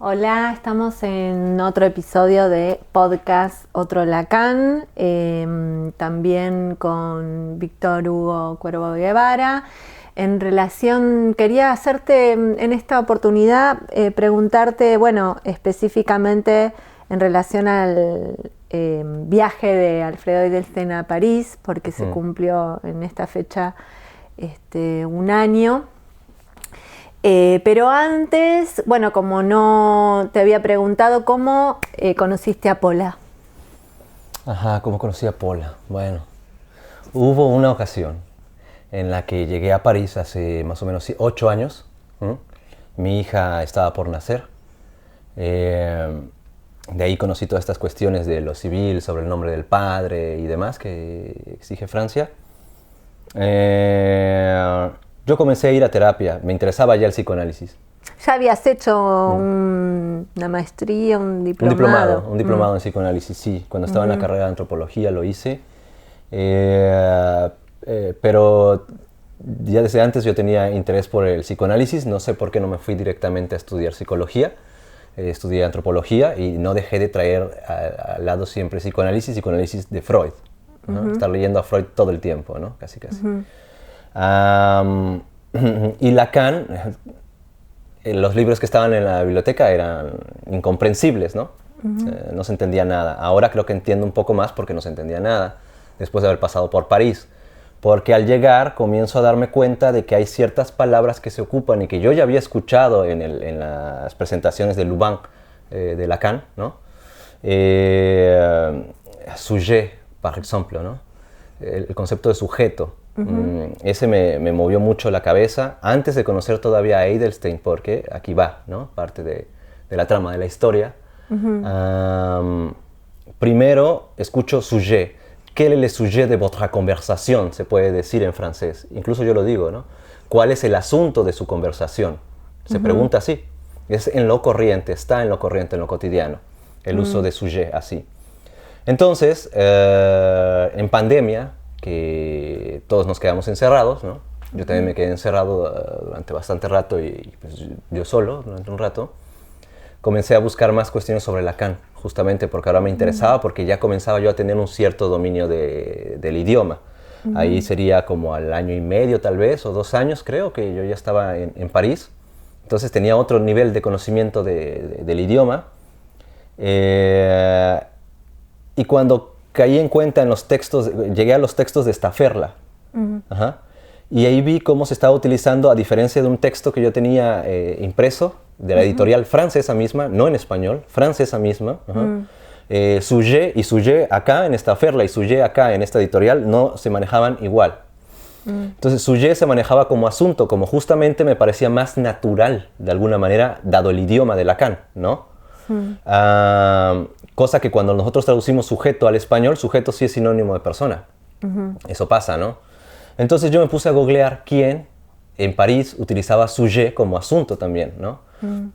Hola, estamos en otro episodio de podcast Otro Lacan, también con Víctor Hugo Cuervo Guevara. Quería hacerte en esta oportunidad preguntarte, específicamente en relación al viaje de Alfredo Edelstein a París, porque se cumplió en esta fecha un año. Pero antes, como no te había preguntado, ¿cómo conociste a Pola? Ajá, ¿cómo conocí a Pola? Bueno, hubo una ocasión en la que llegué a París hace más o menos 8 años. Mi hija estaba por nacer. De ahí conocí todas estas cuestiones de lo civil, sobre el nombre del padre y demás que exige Francia. Yo comencé a ir a terapia, me interesaba ya el psicoanálisis. ¿Ya habías hecho una maestría, un diplomado? Un diplomado en psicoanálisis, sí. Cuando estaba en la carrera de antropología lo hice. Pero ya desde antes yo tenía interés por el psicoanálisis. No sé por qué no me fui directamente a estudiar psicología. Estudié antropología y no dejé de traer al lado siempre psicoanálisis de Freud, ¿no? Estar leyendo a Freud todo el tiempo, ¿no? Casi. Y Lacan, los libros que estaban en la biblioteca eran incomprensibles, ¿no? No se entendía nada. Ahora creo que entiendo un poco más porque no se entendía nada, después de haber pasado por París. Porque al llegar comienzo a darme cuenta de que hay ciertas palabras que se ocupan y que yo ya había escuchado en las presentaciones de Louvain, de Lacan, ¿no? Sujet, por ejemplo, ¿no? El concepto de sujeto. Ese me movió mucho la cabeza antes de conocer todavía a Edelstein, porque aquí va, ¿no? Parte de la trama de la historia. Primero escucho sujet. ¿Quel est le sujet de votre conversación? Se puede decir en francés. Incluso yo lo digo, ¿no? ¿Cuál es el asunto de su conversación? Se pregunta así. Es en lo corriente, está en lo corriente, en lo cotidiano. El uso de sujet así. Entonces, en pandemia, que todos nos quedamos encerrados, ¿no? Yo también me quedé encerrado durante bastante rato y pues, yo solo durante un rato. Comencé a buscar más cuestiones sobre Lacan, justamente porque ahora me interesaba, porque ya comenzaba yo a tener un cierto dominio del idioma. Ahí sería como al año y medio tal vez, o 2 años creo, que yo ya estaba en París. Entonces tenía otro nivel de conocimiento del idioma. Y cuando caí en cuenta en los textos, llegué a los textos de Staferla. Y ahí vi cómo se estaba utilizando, a diferencia de un texto que yo tenía impreso, de la editorial francesa misma, no en español, francesa misma. Sujet y sujet acá en Staferla y sujet acá en esta editorial no se manejaban igual. Entonces sujet se manejaba como asunto, como justamente me parecía más natural, de alguna manera, dado el idioma de Lacan, ¿no? Cosa que cuando nosotros traducimos sujeto al español, sujeto sí es sinónimo de persona. Eso pasa, ¿no? Entonces yo me puse a googlear quién en París utilizaba sujet como asunto también, ¿no?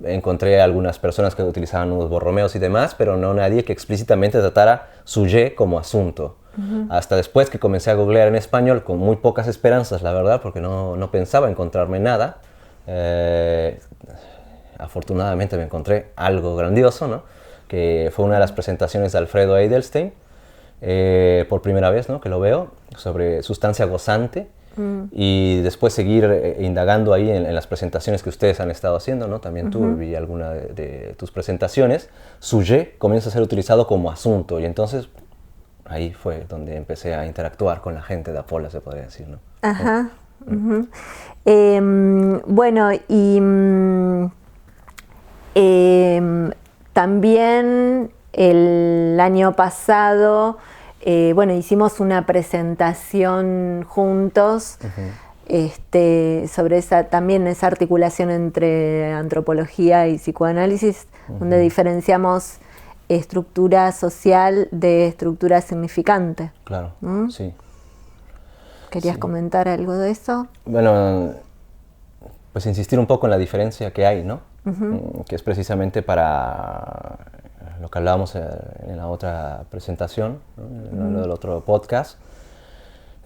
Encontré algunas personas que utilizaban unos borromeos y demás, pero no nadie que explícitamente tratara sujet como asunto. Hasta después que comencé a googlear en español, con muy pocas esperanzas, la verdad, porque no pensaba encontrarme nada. Afortunadamente me encontré algo grandioso, ¿no? Que fue una de las presentaciones de Alfredo Edelstein, por primera vez, ¿no? Que lo veo, sobre sustancia gozante. Y después seguir indagando ahí en las presentaciones que ustedes han estado haciendo, ¿no? También tú vi alguna de tus presentaciones. Sujet comienza a ser utilizado como asunto y entonces ahí fue donde empecé a interactuar con la gente de Pola, se podría decir, ¿no? Ajá. Bueno, y también el año pasado hicimos una presentación juntos sobre también esa articulación entre antropología y psicoanálisis, donde diferenciamos estructura social de estructura significante. Claro, sí. ¿Querías comentar algo de eso? Bueno, pues insistir un poco en la diferencia que hay, ¿no? Que es precisamente para lo que hablábamos en la otra presentación, ¿no? En el otro podcast.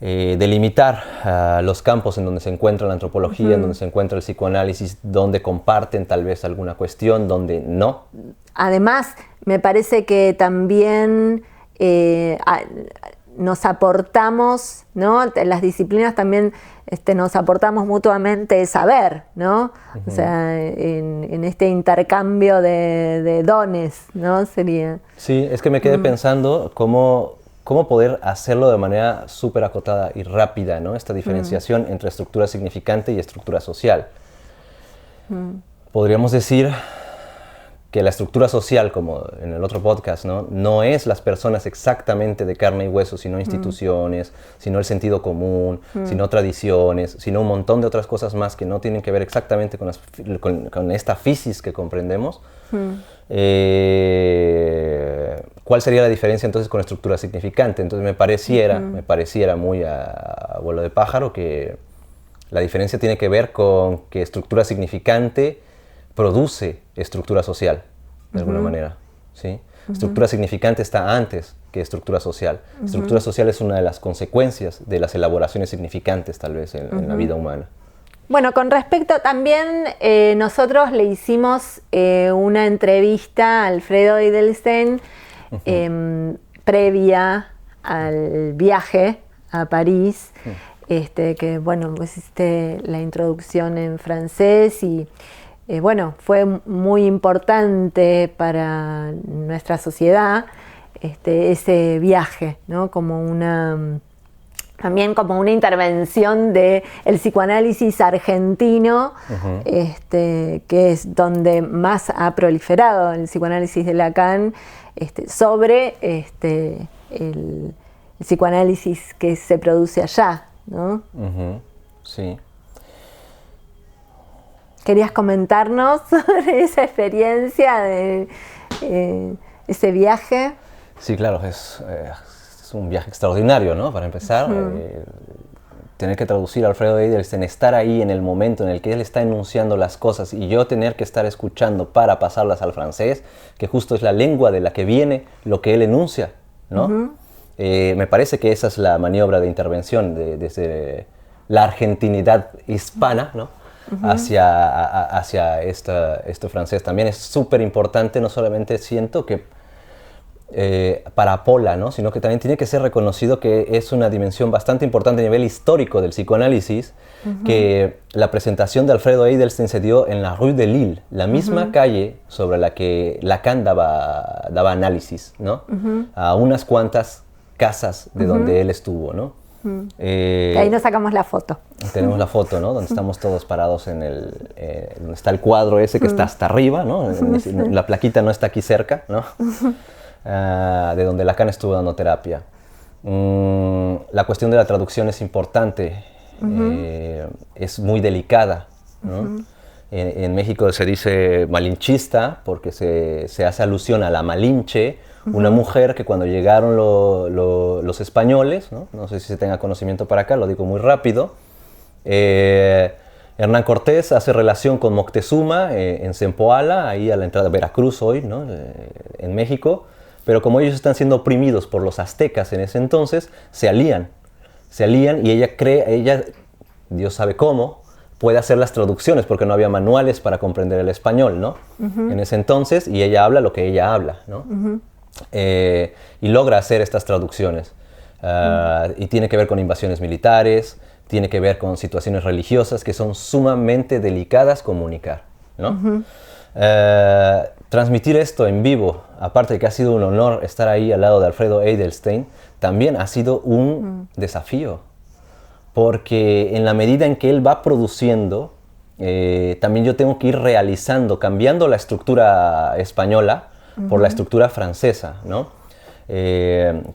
delimitar los campos en donde se encuentra la antropología, en donde se encuentra el psicoanálisis, donde comparten tal vez alguna cuestión, donde no. Además, me parece que también nos aportamos, ¿no? Las disciplinas también nos aportamos mutuamente saber, ¿no? O sea, en este intercambio de dones, ¿no? Sería. Sí, es que me quedé pensando cómo poder hacerlo de manera súper acotada y rápida, ¿no? Esta diferenciación entre estructura significante y estructura social. Podríamos decir que la estructura social, como en el otro podcast, no es las personas exactamente de carne y hueso, sino instituciones, sino el sentido común, sino tradiciones, sino un montón de otras cosas más que no tienen que ver exactamente con esta physis que comprendemos. ¿Cuál sería la diferencia entonces con estructura significante? Entonces me pareciera muy a vuelo de pájaro que la diferencia tiene que ver con que estructura significante produce estructura social, de alguna manera, ¿sí? Estructura significante está antes que estructura social. Estructura social es una de las consecuencias de las elaboraciones significantes, tal vez, en la vida humana. Bueno, con respecto también, nosotros le hicimos una entrevista a Alfredo Edelstein previa al viaje a París, que bueno, pues hiciste la introducción en francés y bueno, fue muy importante para nuestra sociedad ese viaje, ¿no? También como una intervención del psicoanálisis argentino, que es donde más ha proliferado el psicoanálisis de Lacan, sobre el psicoanálisis que se produce allá, ¿no? Sí. ¿Querías comentarnos sobre esa experiencia de ese viaje? Sí, claro, es un viaje extraordinario, ¿no? Para empezar, tener que traducir a Alfredo Edelstein, estar ahí en el momento en el que él está enunciando las cosas y yo tener que estar escuchando para pasarlas al francés, que justo es la lengua de la que viene lo que él enuncia, ¿no? Me parece que esa es la maniobra de intervención desde la argentinidad hispana, ¿no? Hacia esto francés. También es súper importante, no solamente siento que para Pola, ¿no? Sino que también tiene que ser reconocido que es una dimensión bastante importante a nivel histórico del psicoanálisis, que la presentación de Alfredo Edelstein se dio en la Rue de Lille, la misma calle sobre la que Lacan daba análisis, ¿no? A unas cuantas casas de donde él estuvo, ¿no? Ahí nos sacamos la foto. Tenemos la foto, ¿no? Donde estamos todos parados donde está el cuadro ese que está hasta arriba, ¿no? La plaquita no está aquí cerca, ¿no? De donde Lacan estuvo dando terapia. La cuestión de la traducción es importante, es muy delicada, ¿no? En México se dice malinchista porque se hace alusión a la Malinche, una mujer que cuando llegaron los españoles, no sé si se tenga conocimiento para acá, lo digo muy rápido, Hernán Cortés hace relación con Moctezuma en Zempoala, ahí a la entrada de Veracruz hoy, ¿no? En México, pero como ellos están siendo oprimidos por los aztecas en ese entonces, se alían y ella, Dios sabe cómo, puede hacer las traducciones porque no había manuales para comprender el español, ¿no? En ese entonces, y ella habla lo que ella habla, ¿no? Y logra hacer estas traducciones. Y tiene que ver con invasiones militares, tiene que ver con situaciones religiosas que son sumamente delicadas comunicar, ¿no? Transmitir esto en vivo, aparte de que ha sido un honor estar ahí al lado de Alfredo Edelstein, también ha sido un desafío, porque en la medida en que él va produciendo, también yo tengo que ir realizando, cambiando la estructura española por la estructura francesa, ¿no?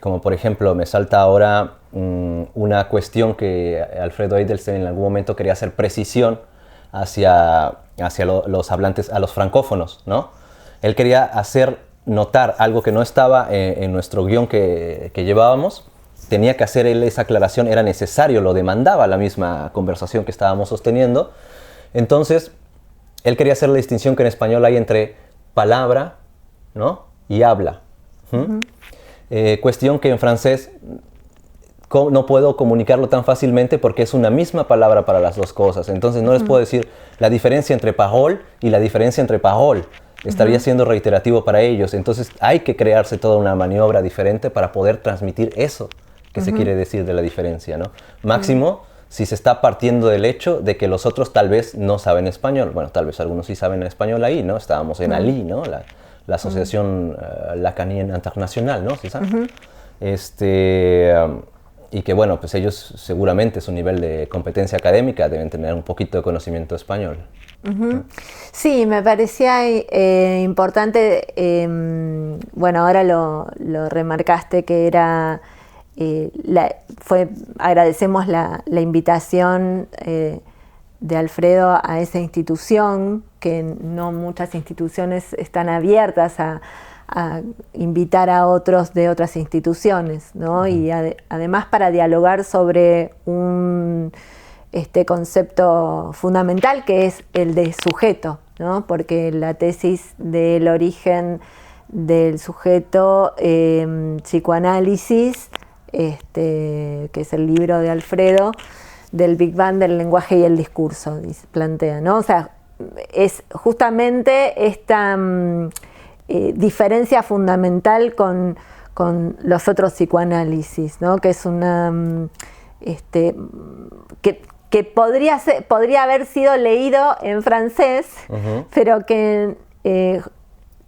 Como por ejemplo, me salta ahora una cuestión que Alfredo Edelstein en algún momento quería hacer precisión hacia los hablantes, a los francófonos, ¿no? Él quería hacer notar algo que no estaba en nuestro guión que llevábamos. Tenía que hacer él esa aclaración, era necesario, lo demandaba la misma conversación que estábamos sosteniendo. Entonces, él quería hacer la distinción que en español hay entre palabra, ¿no? Y habla. Cuestión que en francés no puedo comunicarlo tan fácilmente porque es una misma palabra para las dos cosas. Entonces no les puedo decir la diferencia entre parole y la diferencia entre parole. Estaría siendo reiterativo para ellos. Entonces hay que crearse toda una maniobra diferente para poder transmitir eso que se quiere decir de la diferencia, ¿no? Máximo, si se está partiendo del hecho de que los otros tal vez no saben español. Bueno, tal vez algunos sí saben español ahí, ¿no? Estábamos en ALI, ¿no? La Asociación Lacanienne Internacional, ¿no? ¿Sí saben? Y que, bueno, pues ellos seguramente su nivel de competencia académica deben tener un poquito de conocimiento español. Sí, me parecía importante, bueno, ahora lo remarcaste que era, agradecemos la invitación de Alfredo a esa institución, que no muchas instituciones están abiertas a invitar a otros de otras instituciones, ¿no? Y además para dialogar sobre un concepto fundamental que es el de sujeto, ¿no? Porque la tesis del origen del sujeto, psicoanálisis, que es el libro de Alfredo, del Big Bang del lenguaje y el discurso, plantea, ¿no? O sea, es justamente esta diferencia fundamental con los otros psicoanálisis, ¿no? Que es una que podría haber sido leído en francés, pero que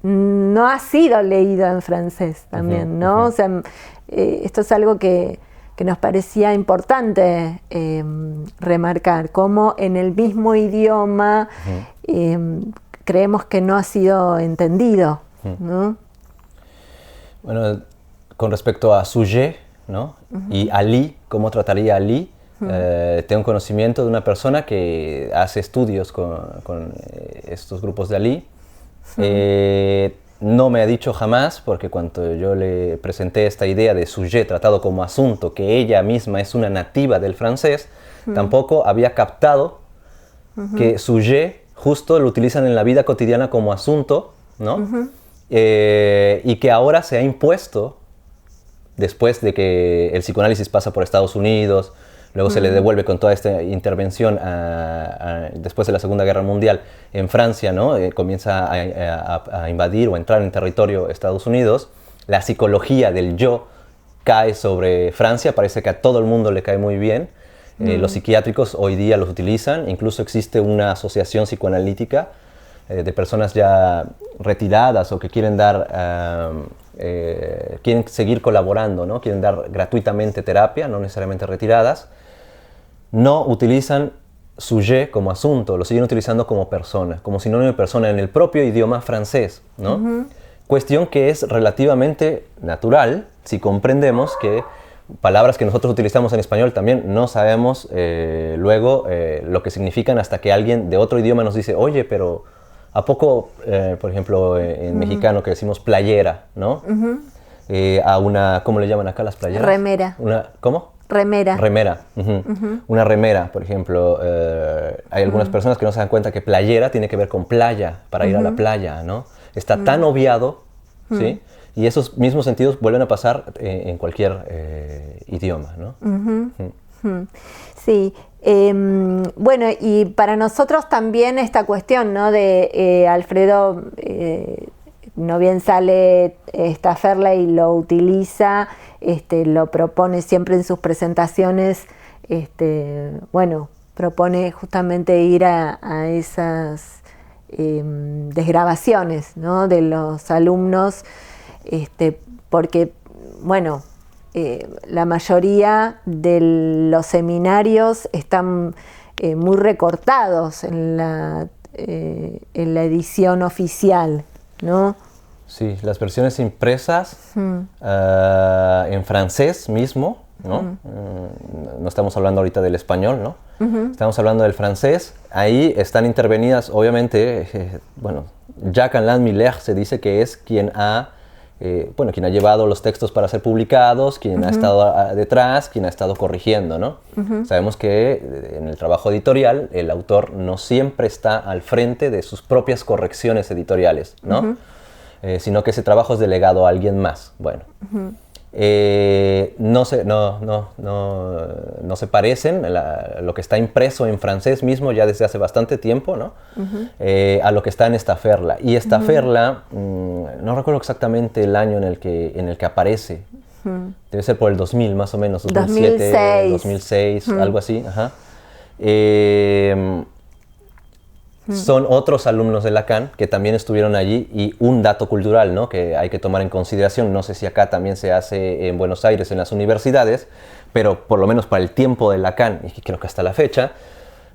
no ha sido leído en francés también, ¿no? O sea, esto es algo que nos parecía importante remarcar, cómo en el mismo idioma creemos que no ha sido entendido, ¿no? Bueno, con respecto a sujet, ¿no? Y Ali, ¿cómo trataría Ali? Tengo conocimiento de una persona que hace estudios con estos grupos de Ali. No me ha dicho jamás, porque cuando yo le presenté esta idea de sujet tratado como asunto, que ella misma es una nativa del francés, tampoco había captado que sujet justo lo utilizan en la vida cotidiana como asunto, ¿no? Y que ahora se ha impuesto, después de que el psicoanálisis pasa por Estados Unidos, luego se le devuelve con toda esta intervención después de la Segunda Guerra Mundial en Francia, ¿no? Comienza a invadir o entrar en territorio Estados Unidos. La psicología del yo cae sobre Francia, parece que a todo el mundo le cae muy bien. Los psiquiátricos hoy día los utilizan, incluso existe una asociación psicoanalítica de personas ya retiradas o que quieren quieren seguir colaborando, ¿no? Quieren dar gratuitamente terapia, no necesariamente retiradas. No utilizan sujet como asunto, lo siguen utilizando como persona, como sinónimo de persona en el propio idioma francés, ¿no? Cuestión que es relativamente natural si comprendemos que palabras que nosotros utilizamos en español también no sabemos luego lo que significan hasta que alguien de otro idioma nos dice, oye, pero ¿a poco, por ejemplo, en mexicano que decimos playera, ¿no? A una, ¿cómo le llaman acá las playeras? Remera. ¿Cómo? Remera. Remera. Una remera, por ejemplo. Hay algunas personas que no se dan cuenta que playera tiene que ver con playa, para ir a la playa, ¿no? Está tan obviado, ¿sí? Y esos mismos sentidos vuelven a pasar en cualquier idioma, ¿no? Sí. Bueno, y para nosotros también esta cuestión, ¿no? De Alfredo, no bien sale Stafferle y lo utiliza, lo propone siempre en sus presentaciones, bueno, propone justamente ir a esas desgrabaciones, ¿no? De los alumnos, porque, bueno, la mayoría de los seminarios están muy recortados en la edición oficial, ¿no? Sí, las versiones impresas en francés mismo, ¿no? No estamos hablando ahorita del español, ¿no? Estamos hablando del francés. Ahí están intervenidas, obviamente, bueno, Jacques-Alain Miller se dice que es quien ha llevado los textos para ser publicados, quien ha estado detrás, quien ha estado corrigiendo, ¿no? Sabemos que en el trabajo editorial el autor no siempre está al frente de sus propias correcciones editoriales, ¿no? Sino que ese trabajo es delegado a alguien más. Bueno, no se parecen, lo que está impreso en francés mismo ya desde hace bastante tiempo, ¿no? A lo que está en Staferla. Y Staferla, no recuerdo exactamente el año en el que aparece, debe ser por el 2000 más o menos, 2007, 2006, algo así. Ajá. Son otros alumnos de Lacan que también estuvieron allí, y un dato cultural, ¿no?, que hay que tomar en consideración, no sé si acá también se hace en Buenos Aires en las universidades, pero por lo menos para el tiempo de Lacan, y creo que hasta la fecha,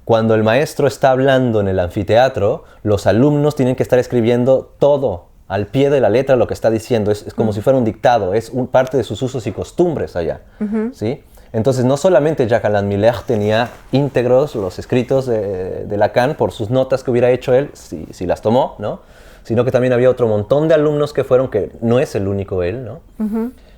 cuando el maestro está hablando en el anfiteatro, los alumnos tienen que estar escribiendo todo al pie de la letra lo que está diciendo, es como si fuera un dictado, es parte de sus usos y costumbres allá, ¿sí? Entonces, no solamente Jacques-Alain Miller tenía íntegros los escritos de Lacan por sus notas que hubiera hecho él, si las tomó, ¿no?, sino que también había otro montón de alumnos que fueron, que no es el único él, ¿no?,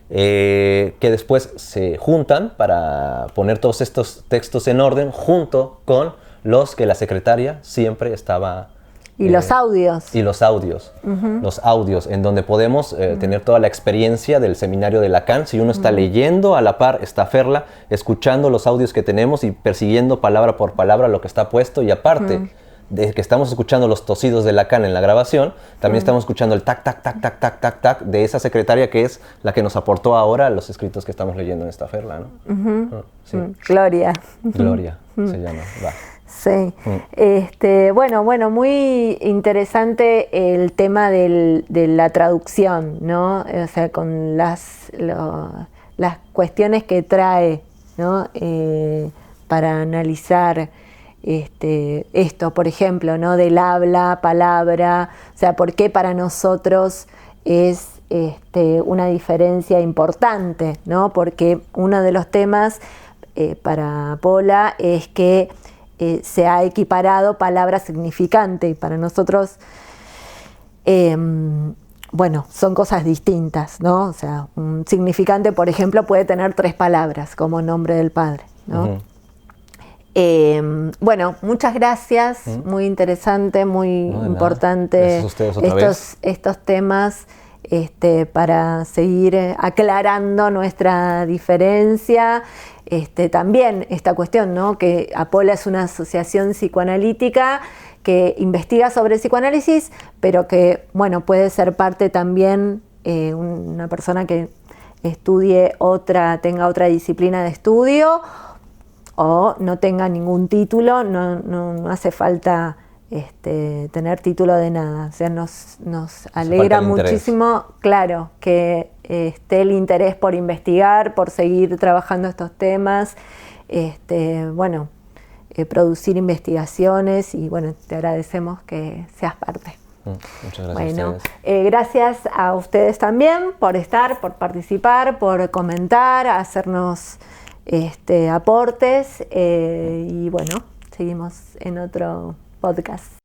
que después se juntan para poner todos estos textos en orden junto con los que la secretaria siempre estaba... Y los audios. Y los audios. Los audios, en donde podemos tener toda la experiencia del seminario de Lacan. Si uno está leyendo a la par Staferla, escuchando los audios que tenemos y persiguiendo palabra por palabra lo que está puesto, y aparte de que estamos escuchando los tosidos de Lacan en la grabación, también estamos escuchando el tac, tac, tac, tac, tac, tac, tac de esa secretaria que es la que nos aportó ahora los escritos que estamos leyendo en Staferla, ¿no? Sí. Gloria. Gloria se llama. Va. Sí, bueno, muy interesante el tema de la traducción, ¿no? O sea, con las cuestiones que trae, ¿no? Para analizar esto, por ejemplo, ¿no?, del habla, palabra, o sea, por qué para nosotros es una diferencia importante, ¿no? Porque uno de los temas para Pola es que se ha equiparado palabra significante, y para nosotros, bueno, son cosas distintas, ¿no? O sea, un significante, por ejemplo, puede tener 3 palabras como nombre del Padre, ¿no? Bueno, muchas gracias, muy interesante, muy importante estos temas para seguir aclarando nuestra diferencia. También esta cuestión, ¿no?, que Apola es una asociación psicoanalítica que investiga sobre psicoanálisis, pero que, bueno, puede ser parte también una persona que tenga otra disciplina de estudio, o no tenga ningún título, no hace falta tener título de nada. O sea, nos alegra muchísimo, claro, que esté el interés por investigar, por seguir trabajando estos temas, bueno, producir investigaciones, y bueno, te agradecemos que seas parte. Muchas gracias. Bueno, gracias a ustedes también por estar, por participar, por comentar, hacernos aportes, y bueno, seguimos en otro podcast.